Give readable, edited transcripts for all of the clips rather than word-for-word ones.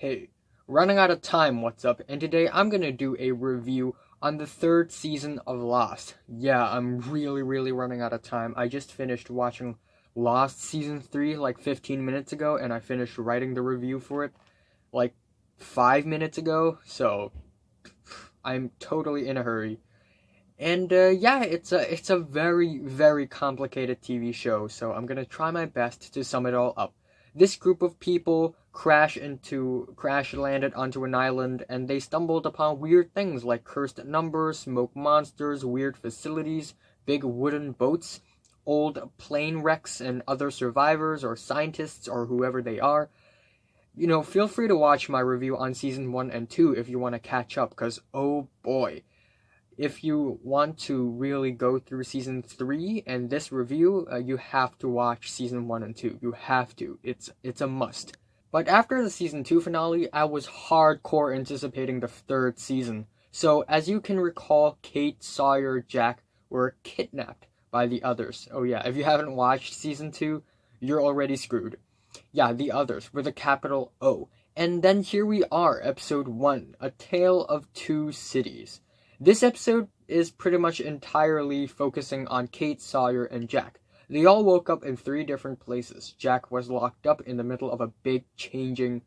Hey, running out of time, what's up? And today I'm gonna do a review on the third season of Lost. Yeah, I'm really running out of time. I just finished watching Lost season 3 like 15 minutes ago, and I finished writing the review for it like 5 minutes ago, so I'm totally in a hurry. And yeah, it's a very complicated TV show, so I'm gonna try my best to sum it all up. This group of people crash landed onto an island, and they stumbled upon weird things like cursed numbers, smoke monsters, weird facilities, big wooden boats, old plane wrecks, and other survivors or scientists or whoever they are. Feel free to watch my review on season 1 and 2 if you want to catch up, because oh boy, if you want to really go through season 3 and this review, you have to watch season 1 and 2. You have to. It's a must. But after the season 2 finale, I was hardcore anticipating the third season. So, as you can recall, Kate, Sawyer, Jack were kidnapped by the others. Oh yeah, if you haven't watched season 2, you're already screwed. Yeah, the others, with a capital O. And then here we are, episode 1, A Tale of Two Cities. This episode is pretty much entirely focusing on Kate, Sawyer, and Jack. They all woke up in 3 different places. Jack was locked up in the middle of a big changing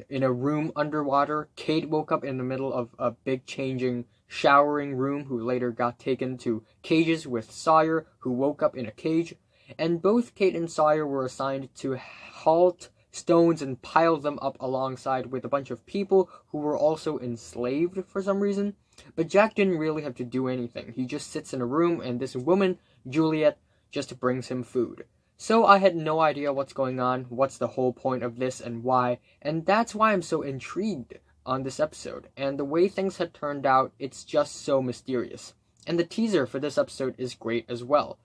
in a room underwater. Kate woke up in the middle of a big changing showering room, who later got taken to cages with Sawyer, who woke up in a cage. And both Kate and Sawyer were assigned to halt stones and pile them up alongside with a bunch of people who were also enslaved for some reason. But Jack didn't really have to do anything. He just sits in a room, and this woman, Juliet, just brings him food. So I had no idea what's going on, what's the whole point of this, and why, and that's why I'm so intrigued on this episode. And the way things had turned out, it's just so mysterious. And the teaser for this episode is great as well.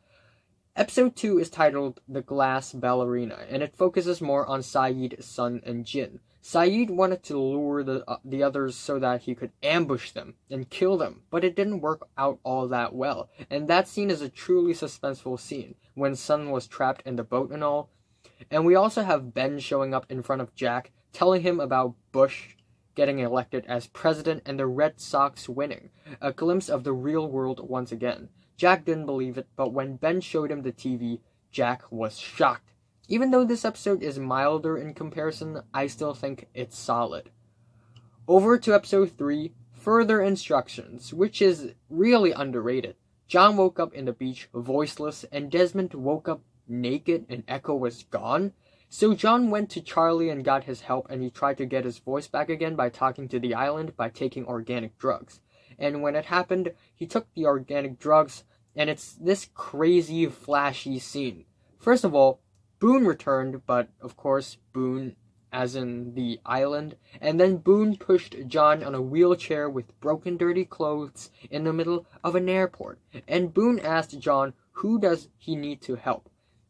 Episode 2 is titled The Glass Ballerina, and it focuses more on Sayid, Sun, and Jin. Sayid wanted to lure the others so that he could ambush them and kill them, but it didn't work out all that well, and that scene is a truly suspenseful scene, when Sun was trapped in the boat and all. And we also have Ben showing up in front of Jack, telling him about Bush getting elected as president and the Red Sox winning, a glimpse of the real world once again. Jack didn't believe it, but when Ben showed him the TV, Jack was shocked. Even though this episode is milder in comparison, I still think it's solid. Over to episode 3, Further Instructions, which is really underrated. John woke up in the beach voiceless, and Desmond woke up naked and Echo was gone. So John went to Charlie and got his help, and he tried to get his voice back again by talking to the island by taking organic drugs. And when it happened, he took the organic drugs, and it's this crazy, flashy scene. First of all, Boone returned, but of course, Boone as in the island, and then Boone pushed John on a wheelchair with broken, dirty clothes in the middle of an airport. And Boone asked John, who does he need to help?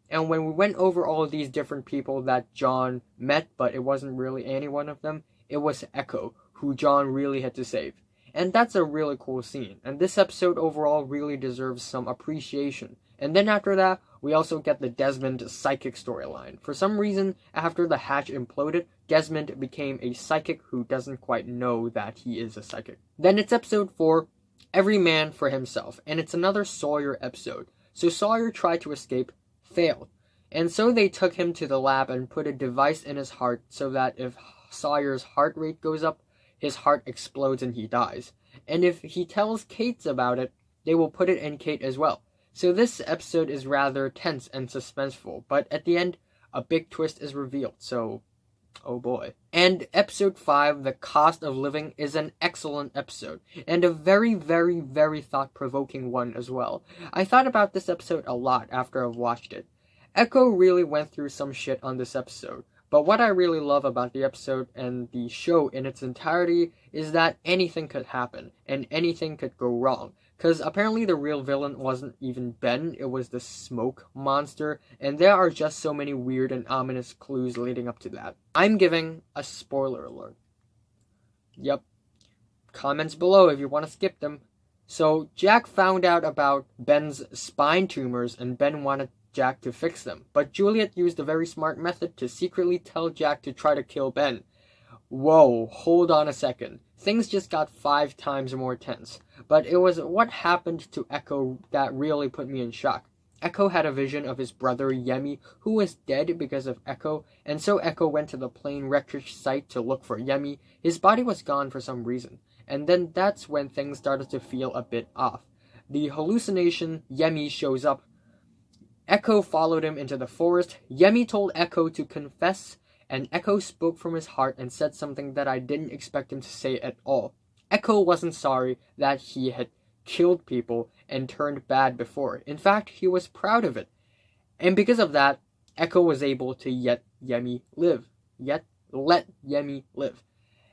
And when we went over all of these different people that John met, but it wasn't really any one of them, it was Echo, who John really had to save. And that's a really cool scene, and this episode overall really deserves some appreciation. And then after that, we also get the Desmond psychic storyline. For some reason, after the hatch imploded, Desmond became a psychic who doesn't quite know that he is a psychic. Then it's episode 4, Every Man for Himself, and it's another Sawyer episode. So Sawyer tried to escape, failed. And so they took him to the lab and put a device in his heart so that if Sawyer's heart rate goes up, his heart explodes and he dies. And if he tells Kate about it, they will put it in Kate as well. So this episode is rather tense and suspenseful, but at the end, a big twist is revealed, so oh boy. And episode 5, The Cost of Living, is an excellent episode, and a very thought-provoking one as well. I thought about this episode a lot after I've watched it. Echo really went through some shit on this episode, but what I really love about the episode and the show in its entirety is that anything could happen, and anything could go wrong. Because apparently the real villain wasn't even Ben, it was the smoke monster, and there are just so many weird and ominous clues leading up to that. I'm giving a spoiler alert. Yep. Comments below if you want to skip them. So, Jack found out about Ben's spine tumors, and Ben wanted Jack to fix them. But Juliet used a very smart method to secretly tell Jack to try to kill Ben. Whoa, hold on a second. Things just got 5 times more tense. But it was what happened to Echo that really put me in shock. Echo had a vision of his brother Yemi, who was dead because of Echo, and so Echo went to the plane wreckage site to look for Yemi. His body was gone for some reason, and then that's when things started to feel a bit off. The hallucination, Yemi, shows up. Echo followed him into the forest. Yemi told Echo to confess, and Echo spoke from his heart and said something that I didn't expect him to say at all. Echo wasn't sorry that he had killed people and turned bad before. In fact, he was proud of it. And because of that, Echo was able to let Yemi live.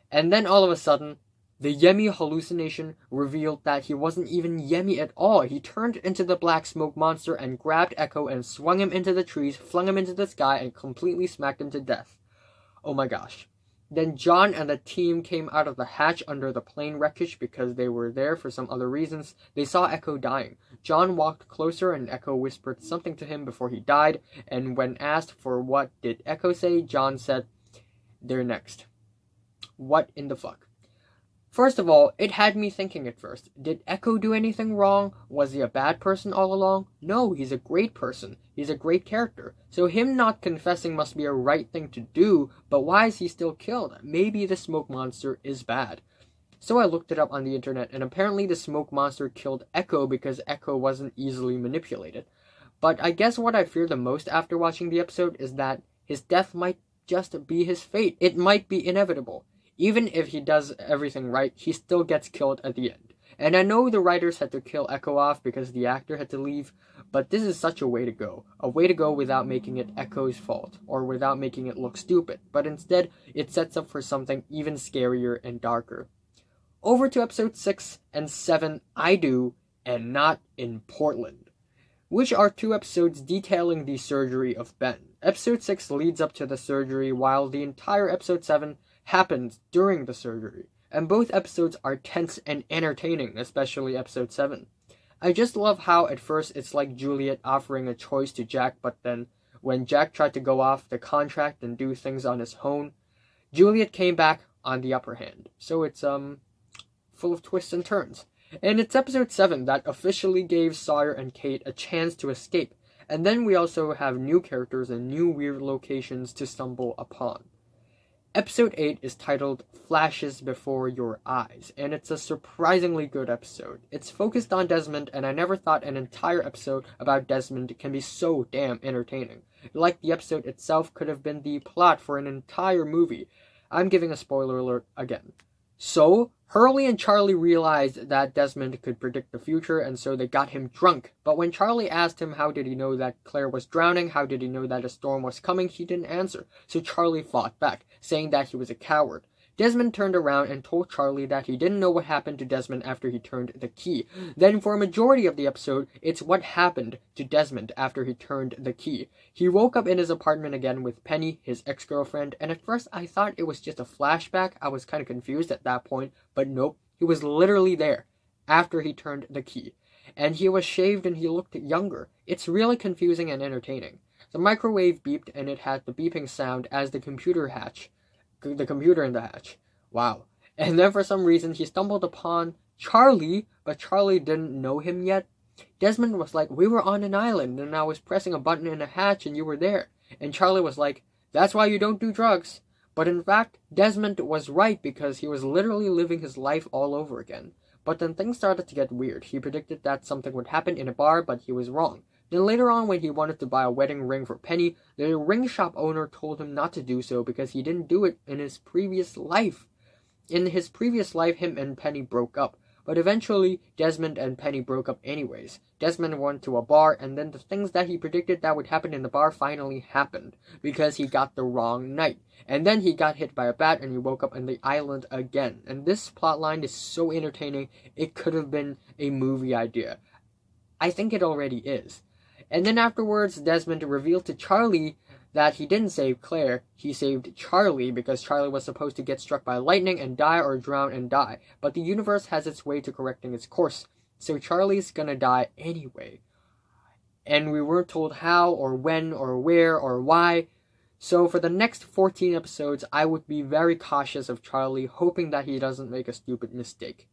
And then all of a sudden, the Yemi hallucination revealed that he wasn't even Yemi at all. He turned into the black smoke monster and grabbed Echo and swung him into the trees, flung him into the sky, and completely smacked him to death. Oh my gosh. Then John and the team came out of the hatch under the plane wreckage because they were there for some other reasons. They saw Echo dying. John walked closer and Echo whispered something to him before he died, and when asked for what did Echo say, John said, "They're next." What in the fuck? First of all, it had me thinking at first, did Echo do anything wrong? Was he a bad person all along? No, he's a great person. He's a great character. So him not confessing must be a right thing to do, but why is he still killed? Maybe the smoke monster is bad. So I looked it up on the internet, and apparently the smoke monster killed Echo because Echo wasn't easily manipulated. But I guess what I fear the most after watching the episode is that his death might just be his fate. It might be inevitable. Even if he does everything right, he still gets killed at the end. And I know the writers had to kill Echo off because the actor had to leave, but this is such a way to go. A way to go without making it Echo's fault, or without making it look stupid, but instead, it sets up for something even scarier and darker. Over to episode 6 and 7, I Do, and Not in Portland, which are 2 episodes detailing the surgery of Ben. Episode 6 leads up to the surgery, while the entire episode 7 happens during the surgery, and both episodes are tense and entertaining, especially episode 7. I just love how at first it's like Juliet offering a choice to Jack, but then when Jack tried to go off the contract and do things on his own, Juliet came back on the upper hand. So it's full of twists and turns. And it's episode 7 that officially gave Sawyer and Kate a chance to escape, and then we also have new characters and new weird locations to stumble upon. Episode 8 is titled Flashes Before Your Eyes, and it's a surprisingly good episode. It's focused on Desmond, and I never thought an entire episode about Desmond can be so damn entertaining. Like the episode itself could have been the plot for an entire movie. I'm giving a spoiler alert again. So, Hurley and Charlie realized that Desmond could predict the future, and so they got him drunk. But when Charlie asked him how did he know that Claire was drowning, how did he know that a storm was coming, he didn't answer. So Charlie fought back, saying that he was a coward. Desmond turned around and told Charlie that he didn't know what happened to Desmond after he turned the key. Then for a majority of the episode, it's what happened to Desmond after he turned the key. He woke up in his apartment again with Penny, his ex-girlfriend, and at first I thought it was just a flashback. I was kind of confused at that point, but nope, he was literally there after he turned the key. And he was shaved and he looked younger. It's really confusing and entertaining. The microwave beeped and it had the beeping sound as the computer in the hatch. Wow. And then for some reason he stumbled upon Charlie, but Charlie didn't know him yet. Desmond was like, "We were on an island and I was pressing a button in a hatch and you were there." And Charlie was like, "That's why you don't do drugs." But in fact, Desmond was right because he was literally living his life all over again. But then things started to get weird. He predicted that something would happen in a bar, but he was wrong. Then later on, when he wanted to buy a wedding ring for Penny, the ring shop owner told him not to do so because he didn't do it in his previous life. In his previous life, him and Penny broke up. But eventually, Desmond and Penny broke up anyways. Desmond went to a bar, and then the things that he predicted that would happen in the bar finally happened, because he got the wrong night. And then he got hit by a bat, and he woke up on the island again. And this plotline is so entertaining, it could have been a movie idea. I think it already is. And then afterwards, Desmond revealed to Charlie that he didn't save Claire, he saved Charlie because Charlie was supposed to get struck by lightning and die or drown and die. But the universe has its way to correcting its course, so Charlie's gonna die anyway. And we weren't told how or when or where or why, So for the next 14 episodes, I would be very cautious of Charlie, hoping that he doesn't make a stupid mistake.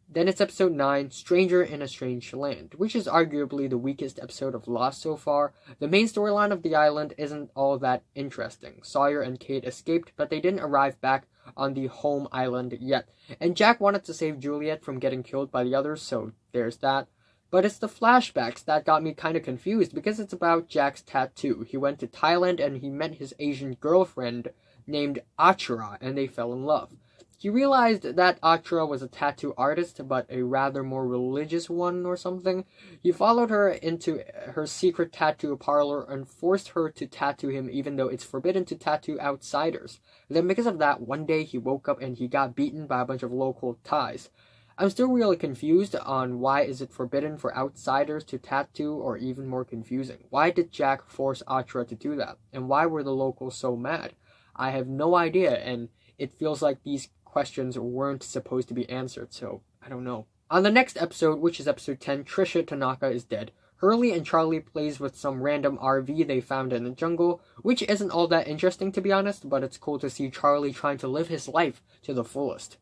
Then it's episode 9, Stranger in a Strange Land, which is arguably the weakest episode of Lost so far. The main storyline of the island isn't all that interesting. Sawyer and Kate escaped, but they didn't arrive back on the home island yet. And Jack wanted to save Juliet from getting killed by the others, so there's that. But it's the flashbacks that got me kind of confused, because it's about Jack's tattoo. He went to Thailand and he met his Asian girlfriend named Achara, and they fell in love. He realized that Achara was a tattoo artist, but a rather more religious one or something. He followed her into her secret tattoo parlor and forced her to tattoo him, even though it's forbidden to tattoo outsiders. Then because of that, one day he woke up and he got beaten by a bunch of local Thais. I'm still really confused on why is it forbidden for outsiders to tattoo, or even more confusing, why did Jack force Achara to do that? And why were the locals so mad? I have no idea, and it feels like these questions weren't supposed to be answered, so I don't know. On the next episode, which is episode 10, Tricia Tanaka is dead. Hurley and Charlie plays with some random RV they found in the jungle, which isn't all that interesting to be honest, but it's cool to see Charlie trying to live his life to the fullest.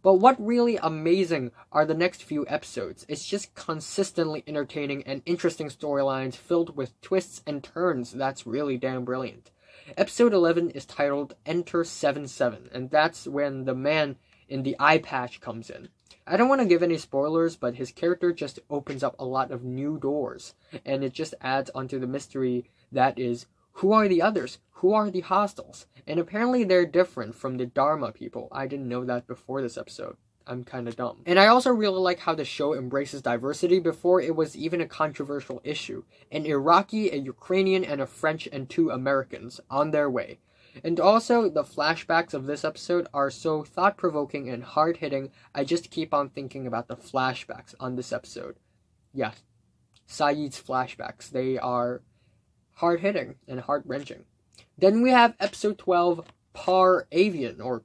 But what really amazing are the next few episodes. It's just consistently entertaining and interesting storylines filled with twists and turns that's really damn brilliant. Episode 11 is titled Enter 7-7, and that's when the man in the eye patch comes in. I don't want to give any spoilers, but his character just opens up a lot of new doors, and it just adds onto the mystery that is, who are the others? Who are the hostiles? And apparently they're different from the Dharma people. I didn't know that before this episode. I'm kind of dumb. And I also really like how the show embraces diversity before it was even a controversial issue. An Iraqi, a Ukrainian, and a French and 2 Americans on their way. And also, the flashbacks of this episode are so thought-provoking and hard-hitting, I just keep on thinking about the flashbacks on this episode. Yeah, Saeed's flashbacks. They are hard-hitting and heart-wrenching. Then we have episode 12, Par Avion, or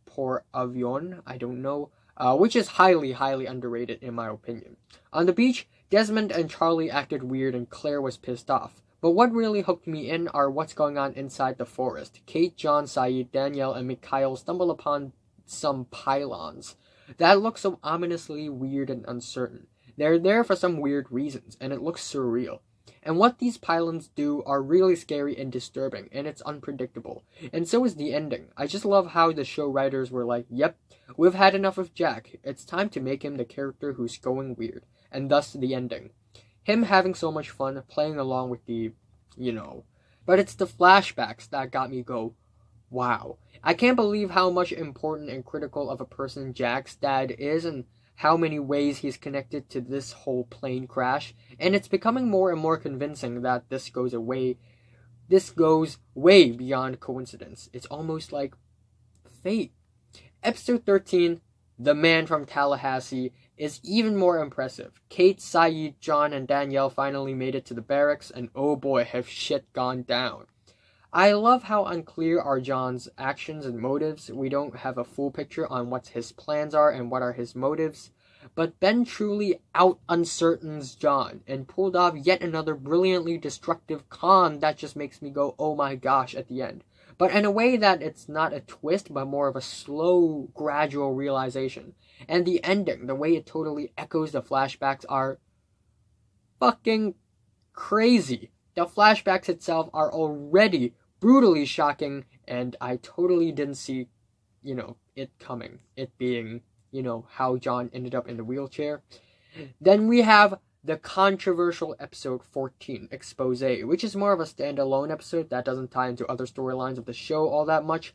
Por Avion, I don't know, which is highly, highly underrated in my opinion. On the beach, Desmond and Charlie acted weird and Claire was pissed off. But what really hooked me in are what's going on inside the forest. Kate, John, Saeed, Danielle, and Mikhail stumble upon some pylons that look so ominously weird and uncertain. They're there for some weird reasons, and it looks surreal. And what these pylons do are really scary and disturbing, and it's unpredictable. And so is the ending. I just love how the show writers were like, yep, we've had enough of Jack. It's time to make him the character who's going weird. And thus the ending. Him having so much fun, playing along with the, But it's the flashbacks that got me go, wow. I can't believe how much important and critical of a person Jack's dad is, and how many ways he's connected to this whole plane crash, and it's becoming more and more convincing that this goes way beyond coincidence. It's almost like fate. Episode 13, The Man from Tallahassee, is even more impressive. Kate, Saeed, John, and Danielle finally made it to the barracks, and oh boy, have shit gone down. I love how unclear are John's actions and motives. We don't have a full picture on what his plans are and what are his motives. But Ben truly out-uncertains John and pulled off yet another brilliantly destructive con that just makes me go, oh my gosh, at the end. But in a way that it's not a twist, but more of a slow, gradual realization. And the ending, the way it totally echoes the flashbacks, are fucking crazy. The flashbacks itself are already brutally shocking, and I totally didn't see, it coming. It being, how John ended up in the wheelchair. Then we have the controversial episode 14, Exposé, which is more of a standalone episode that doesn't tie into other storylines of the show all that much.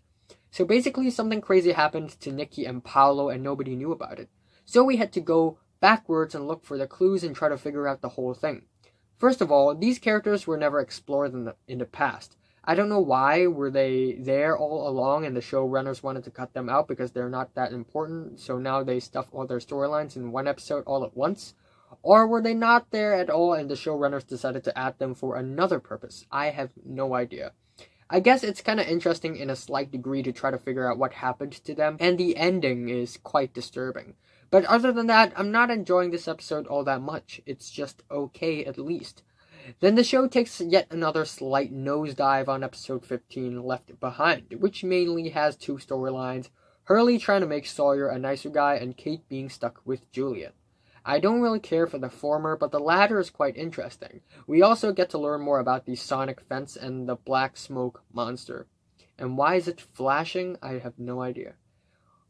So basically, something crazy happened to Nikki and Paolo, and nobody knew about it. So we had to go backwards and look for the clues and try to figure out the whole thing. First of all, these characters were never explored in the past. I don't know why were they there all along and the showrunners wanted to cut them out because they're not that important, so now they stuff all their storylines in one episode all at once. Or were they not there at all and the showrunners decided to add them for another purpose? I have no idea. I guess it's kind of interesting in a slight degree to try to figure out what happened to them, and the ending is quite disturbing. But other than that, I'm not enjoying this episode all that much. It's just okay at least. Then the show takes yet another slight nosedive on episode 15, Left Behind, which mainly has two storylines: Hurley trying to make Sawyer a nicer guy and Kate being stuck with Juliet. I don't really care for the former, but the latter is quite interesting. We also get to learn more about the sonic fence and the black smoke monster. And why is it flashing? I have no idea.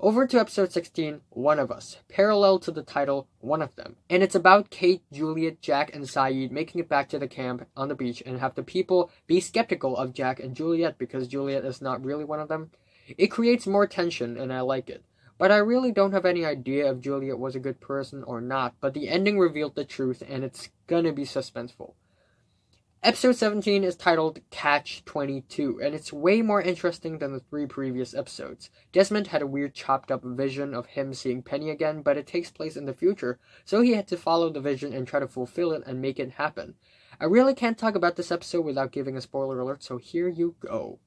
Over to episode 16, One of Us, parallel to the title, One of Them. And it's about Kate, Juliet, Jack, and Saeed making it back to the camp on the beach and have the people be skeptical of Jack and Juliet because Juliet is not really one of them. It creates more tension, and I like it. But I really don't have any idea if Juliet was a good person or not, but the ending revealed the truth, and it's gonna be suspenseful. Episode 17 is titled Catch-22, and it's way more interesting than the 3 previous episodes. Desmond had a weird chopped-up vision of him seeing Penny again, but it takes place in the future, so he had to follow the vision and try to fulfill it and make it happen. I really can't talk about this episode without giving a spoiler alert, so here you go.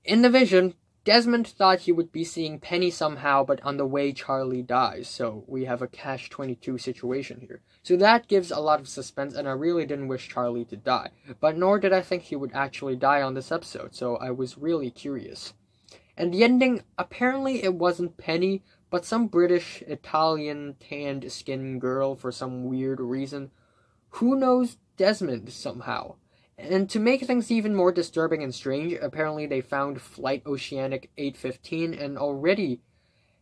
In the vision, Desmond thought he would be seeing Penny somehow, but on the way Charlie dies, so we have a Catch-22 situation here. So that gives a lot of suspense, and I really didn't wish Charlie to die, but nor did I think he would actually die on this episode, so I was really curious. And the ending, apparently it wasn't Penny, but some British, Italian, tanned skin girl for some weird reason. Who knows Desmond somehow? And to make things even more disturbing and strange, apparently they found Flight Oceanic 815, and already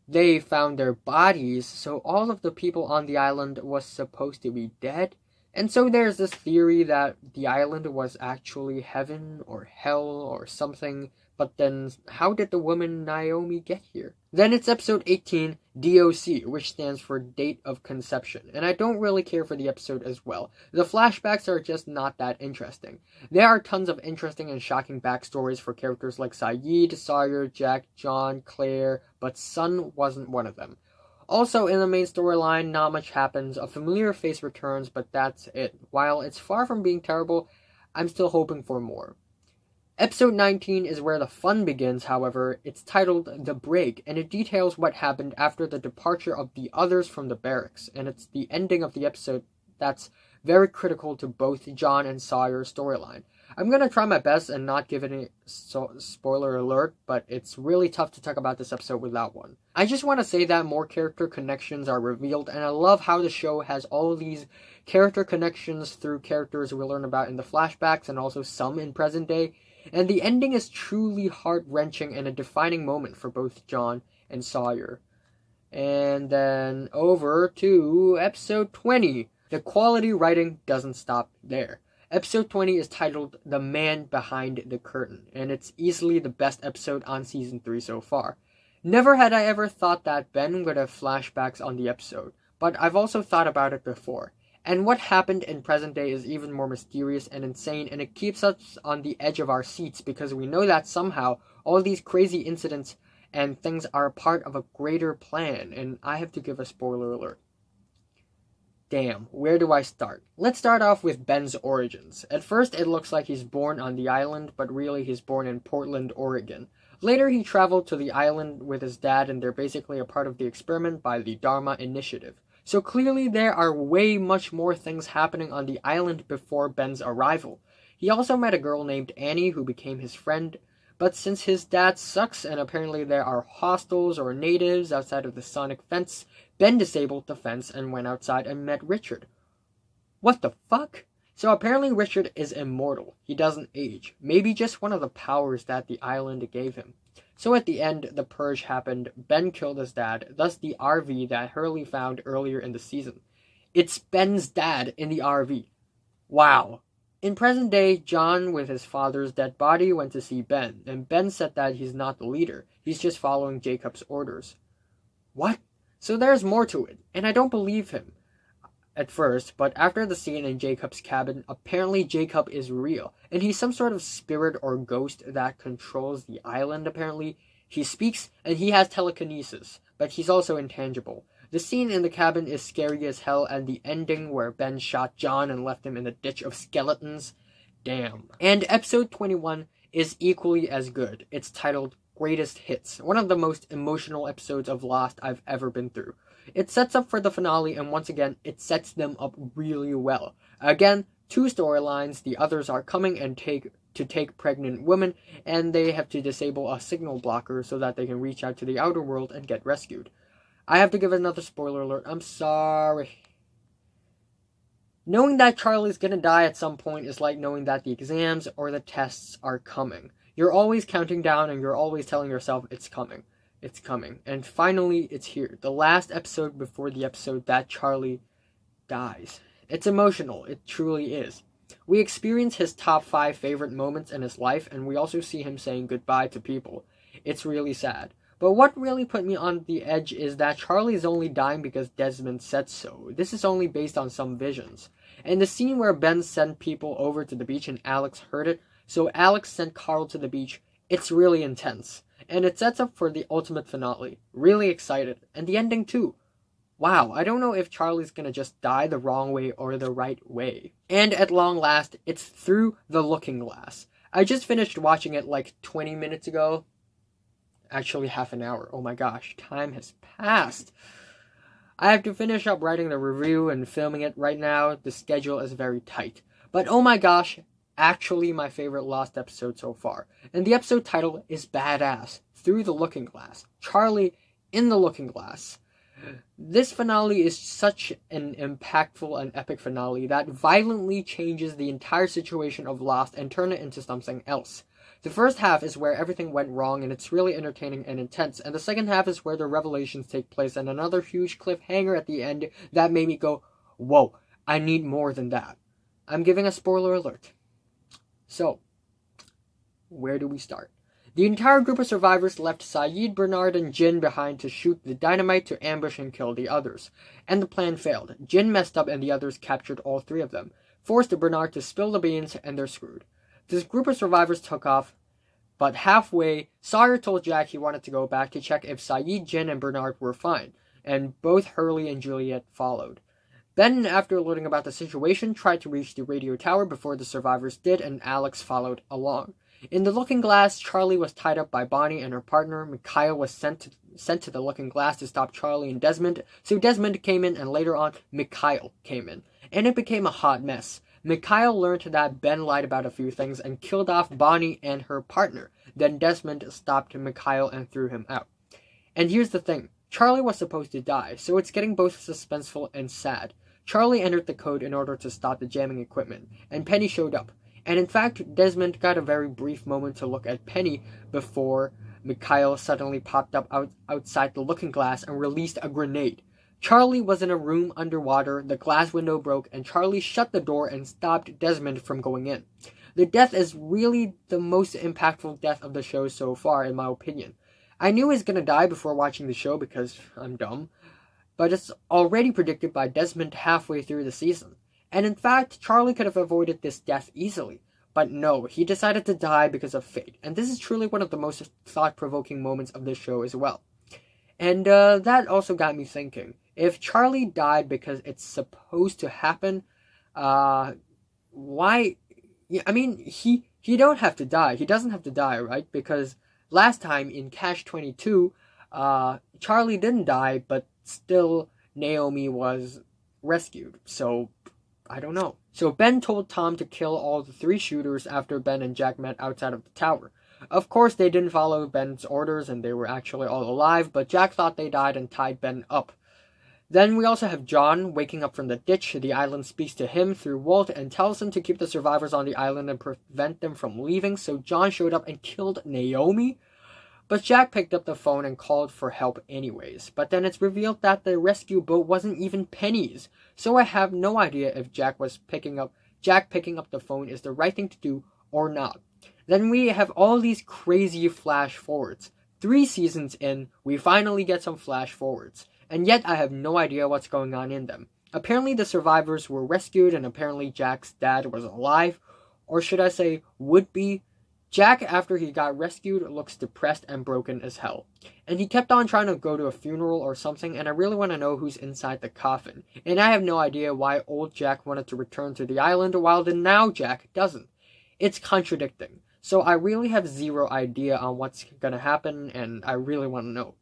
they found their bodies, so all of the people on the island was supposed to be dead. And so there's this theory that the island was actually heaven or hell or something, but then how did the woman Naomi get here? Then it's episode 18, DOC, which stands for Date of Conception, and I don't really care for the episode as well. The flashbacks are just not that interesting. There are tons of interesting and shocking backstories for characters like Saeed, Sawyer, Jack, John, Claire, but Sun wasn't one of them. Also, in the main storyline, not much happens. A familiar face returns, but that's it. While it's far from being terrible, I'm still hoping for more. Episode 19 is where the fun begins, however. It's titled The Brig, and it details what happened after the departure of the others from the barracks, and it's the ending of the episode that's very critical to both John and Sawyer's storyline. I'm going to try my best and not give any spoiler alert, but it's really tough to talk about this episode without one. I just want to say that more character connections are revealed, and I love how the show has all these character connections through characters we learn about in the flashbacks and also some in present day. And the ending is truly heart-wrenching and a defining moment for both John and Sawyer. And then over to episode 20. The quality writing doesn't stop there. Episode 20 is titled The Man Behind the Curtain, and it's easily the best episode on season 3 so far. Never had I ever thought that Ben would have flashbacks on the episode, but I've also thought about it before. And what happened in present day is even more mysterious and insane, and it keeps us on the edge of our seats because we know that somehow all these crazy incidents and things are part of a greater plan, and I have to give a spoiler alert. Damn, where do I start? Let's start off with Ben's origins. At first it looks like he's born on the island, but really he's born in Portland, Oregon. Later he traveled to the island with his dad, and they're basically a part of the experiment by the Dharma Initiative. So clearly there are way much more things happening on the island before Ben's arrival. He also met a girl named Annie who became his friend, but since his dad sucks and apparently there are hostiles or natives outside of the sonic fence, Ben disabled the fence and went outside and met Richard. What the fuck? So apparently Richard is immortal. He doesn't age. Maybe just one of the powers that the island gave him. So at the end, the purge happened, Ben killed his dad, thus the RV that Hurley found earlier in the season. It's Ben's dad in the RV. Wow. In present day, John, with his father's dead body, went to see Ben, and Ben said that he's not the leader, he's just following Jacob's orders. What? So there's more to it, and I don't believe him at first, but after the scene in Jacob's cabin, apparently Jacob is real, and he's some sort of spirit or ghost that controls the island, apparently. He speaks, and he has telekinesis, but he's also intangible. The scene in the cabin is scary as hell, and the ending where Ben shot John and left him in a ditch of skeletons, damn. And episode 21 is equally as good. It's titled Greatest Hits, one of the most emotional episodes of Lost I've ever been through. It sets up for the finale, and once again, it sets them up really well. Again, 2 storylines. The others are coming and take pregnant women, and they have to disable a signal blocker so that they can reach out to the outer world and get rescued. I have to give another spoiler alert. I'm sorry. Knowing that Charlie's gonna die at some point is like knowing that the exams or the tests are coming. You're always counting down and you're always telling yourself it's coming. It's coming. And finally, it's here. The last episode before the episode that Charlie dies. It's emotional. It truly is. We experience his top 5 favorite moments in his life, and we also see him saying goodbye to people. It's really sad. But what really put me on the edge is that Charlie is only dying because Desmond said so. This is only based on some visions. And the scene where Ben sent people over to the beach and Alex heard it, so Alex sent Carl to the beach, it's really intense. And it sets up for the ultimate finale. Really excited. And the ending too. Wow, I don't know if Charlie's gonna just die the wrong way or the right way. And at long last, it's Through the Looking Glass. I just finished watching it like 20 minutes ago. Actually, half an hour. Oh my gosh, time has passed. I have to finish up writing the review and filming it right now. The schedule is very tight. But oh my gosh, actually my favorite Lost episode so far. And the episode title is badass. Through the Looking Glass. Charlie in the Looking Glass. This finale is such an impactful and epic finale that violently changes the entire situation of Lost and turns it into something else. The first half is where everything went wrong and it's really entertaining and intense, and the second half is where the revelations take place and another huge cliffhanger at the end that made me go, whoa, I need more than that. I'm giving a spoiler alert. So, where do we start? The entire group of survivors left Sayid, Bernard, and Jin behind to shoot the dynamite to ambush and kill the others. And the plan failed. Jin messed up and the others captured all 3 of them, forced Bernard to spill the beans, and they're screwed. This group of survivors took off, but halfway, Sawyer told Jack he wanted to go back to check if Sayid, Jin, and Bernard were fine, and both Hurley and Juliet followed. Ben, after learning about the situation, tried to reach the radio tower before the survivors did, and Alex followed along. In the Looking Glass, Charlie was tied up by Bonnie and her partner. Mikhail was sent to the Looking Glass to stop Charlie and Desmond, so Desmond came in, and later on, Mikhail came in. And it became a hot mess. Mikhail learned that Ben lied about a few things and killed off Bonnie and her partner. Then Desmond stopped Mikhail and threw him out. And here's the thing. Charlie was supposed to die, so it's getting both suspenseful and sad. Charlie entered the code in order to stop the jamming equipment, and Penny showed up. And in fact, Desmond got a very brief moment to look at Penny before Mikhail suddenly popped up outside the Looking Glass and released a grenade. Charlie was in a room underwater, the glass window broke, and Charlie shut the door and stopped Desmond from going in. The death is really the most impactful death of the show so far, in my opinion. I knew he was gonna die before watching the show because I'm dumb, but it's already predicted by Desmond halfway through the season. And in fact, Charlie could have avoided this death easily. But no, he decided to die because of fate. And this is truly one of the most thought-provoking moments of this show as well. And that also got me thinking. If Charlie died because it's supposed to happen, why? I mean, he don't have to die. He doesn't have to die, right? Because last time in Catch-22, Charlie didn't die, but still Naomi was rescued. So, I don't know. So Ben told Tom to kill all the 3 shooters after Ben and Jack met outside of the tower. Of course, they didn't follow Ben's orders and they were actually all alive, but Jack thought they died and tied Ben up. Then we also have John waking up from the ditch. The island speaks to him through Walt and tells him to keep the survivors on the island and prevent them from leaving, so John showed up and killed Naomi. But Jack picked up the phone and called for help anyways. But then it's revealed that the rescue boat wasn't even Penny's, so I have no idea if Jack picking up the phone is the right thing to do or not. Then we have all these crazy flash forwards. 3 seasons in, we finally get some flash forwards. And yet I have no idea what's going on in them. Apparently the survivors were rescued and apparently Jack's dad was alive. Or should I say, would be. Jack, after he got rescued, looks depressed and broken as hell. And he kept on trying to go to a funeral or something, and I really want to know who's inside the coffin. And I have no idea why old Jack wanted to return to the island while the now Jack doesn't. It's contradicting. So I really have zero idea on what's gonna happen, and I really want to know.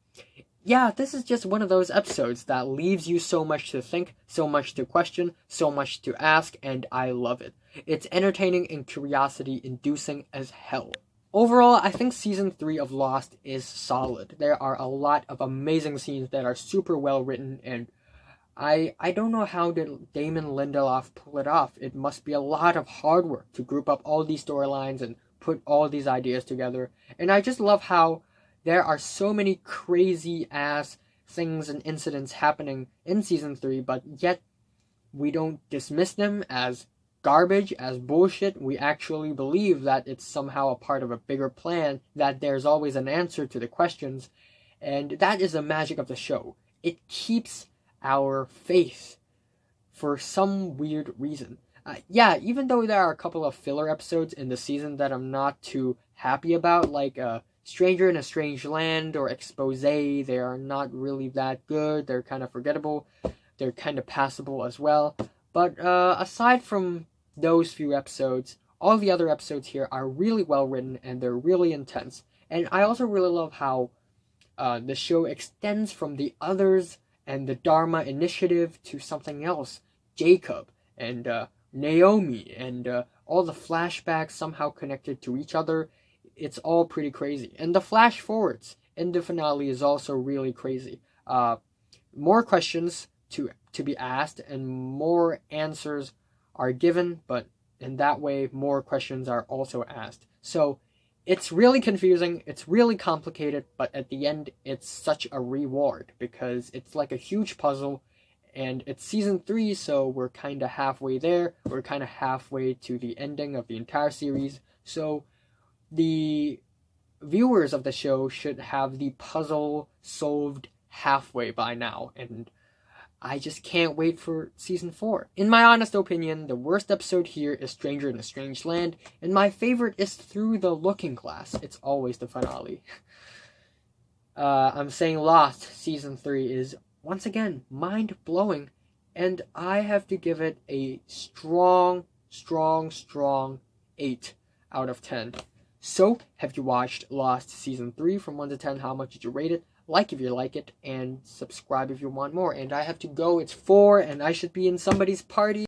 yeah, this is just one of those episodes that leaves you so much to think, so much to question, so much to ask, and I love it. It's entertaining and curiosity-inducing as hell. Overall, I think Season 3 of Lost is solid. There are a lot of amazing scenes that are super well written, and I don't know how did Damon Lindelof pull it off. It must be a lot of hard work to group up all these storylines and put all these ideas together. And I just love how there are so many crazy ass things and incidents happening in Season 3, but yet we don't dismiss them as garbage, as bullshit. We actually believe that it's somehow a part of a bigger plan, that there's always an answer to the questions, and that is the magic of the show. It keeps our faith for some weird reason. Yeah, even though there are a couple of filler episodes in the season that I'm not too happy about, like Stranger in a Strange Land or Exposé, they are not really that good. They're kind of forgettable. They're kind of passable as well. But aside from those few episodes, all the other episodes here are really well written and they're really intense. And I also really love how the show extends from the others and the Dharma Initiative to something else. Jacob and Naomi and all the flashbacks somehow connected to each other. It's all pretty crazy. And the flash forwards in the finale is also really crazy. More questions to be asked and more answers are given, but in that way more questions are also asked. So it's really confusing, it's really complicated, but at the end it's such a reward because it's like a huge puzzle, and it's Season 3, so we're kind of halfway there. We're kind of halfway to the ending of the entire series, so the viewers of the show should have the puzzle solved halfway by now, and I just can't wait for Season 4. In my honest opinion, the worst episode here is Stranger in a Strange Land, and my favorite is Through the Looking Glass. It's always the finale. I'm saying Lost Season 3 is, once again, mind-blowing, and I have to give it a strong 8 out of 10. So, have you watched Lost Season 3 from 1 to 10? How much did you rate it? Like if you like it, and subscribe if you want more. And I have to go, it's 4, and I should be in somebody's party.